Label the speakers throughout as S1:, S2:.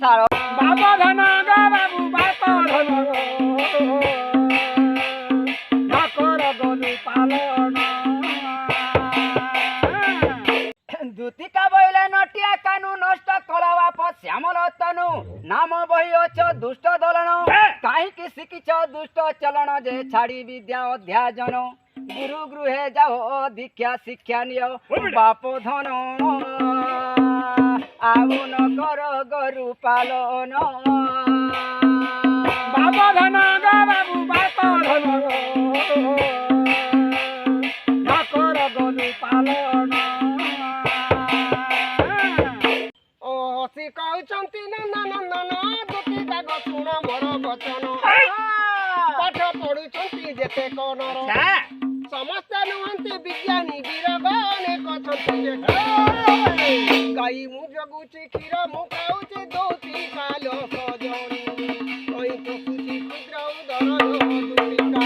S1: सारो
S2: बाबा धन गा बाबू बापा धन ठाकर गलु पालन
S1: दूतिका बइले नटिया कानु नष्ट कलवा प श्यामल तनु नाम बही अछ दुष्ट दलन काहे कि शिकिछ दुष्ट चलन जे छाड़ी विद्या अध्याजन गुरु गृहे जाओ दीक्षा शिक्षा नियो बाप धन आउ न कर गरु पालन
S2: बाबा धन गा बाबू बापा धन ठाकर गलु पालन
S3: ସେ କହୁଛନ୍ତି ନନ୍ଦନନ୍ଦନ ଦୁତିକା ଗ ଶୁଣ ମୋର ବଚନ ପାଠ ପଢୁଛନ୍ତି ଯେତେ କନର ସମସ୍ତେ ନୁହନ୍ତି ବିଜ୍ଞାନୀ ବୀରଗ ଅନେକ ଅଛନ୍ତି ଗାଈ ମୁଁ ଜଗୁଛି କ୍ଷୀର ମୁଁ ଖାଉଛି ଦଉଛି କାଲ ସଜଣି କହି ପଶୁଛି କ୍ଷୁଦ୍ର ଉଦର ଦୁତିକା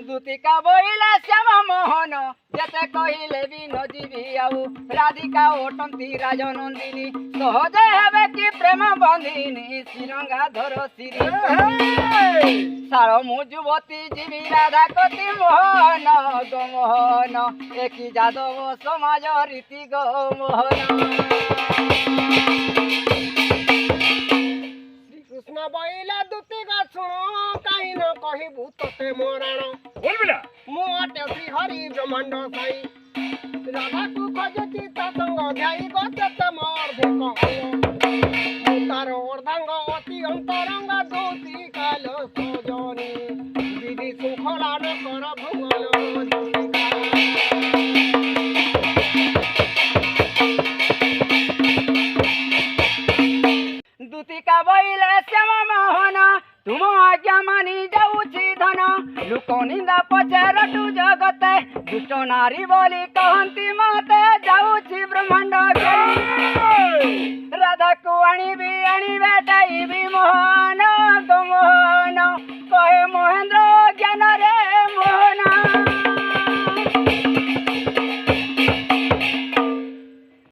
S1: दूतिका बोइला श्याम मोहन जेते कहिले भी न जीवी आउ राधिका ओटंती राजनंदिनी सहजे हेबे कि प्रेम बंधिनी श्रीरंगा धर श्री सारो मु युवती जीवी राधा कति मोहन गो मोहन एकी जादव समाज रीति गो मोहन
S3: କୃଷ୍ଣ ବଇଲା ଦୁତିକା ଶୁଣ କାହିଁ ନ କହିବୁ ତତେ ମୋରାଣ ମୁଁ ଅଟେ ଶ୍ରୀ ହରି ବ୍ରହ୍ମାଣ୍ଡ ସାଇ ରାଧାକୁ ଖୋଜୁଛି ତା ସଙ୍ଗ ଧ୍ୟାଇ ଗତେ ମର୍ଦ୍ଧେ ମୁଁ ତାର ଅର୍ଦ୍ଧାଙ୍ଗ ଅତି ଅନ୍ତରଙ୍ଗ ଦଉତି କାଲ ସଜନି ଦିଦି ଶୃଙ୍ଖଳା ନ କର ଭଙ୍ଗଲ
S1: दूतिका बइले श्याम मोहन तुम आज्ञा मानी जाऊची धन लुक निंदा पचे रटु जगते दुष्ट नारी बोली कहती मते जाऊची ब्रह्मांड राधा को आनी बेटाई भी मोहन गो मोहन कहे महेंद्र ज्ञान रे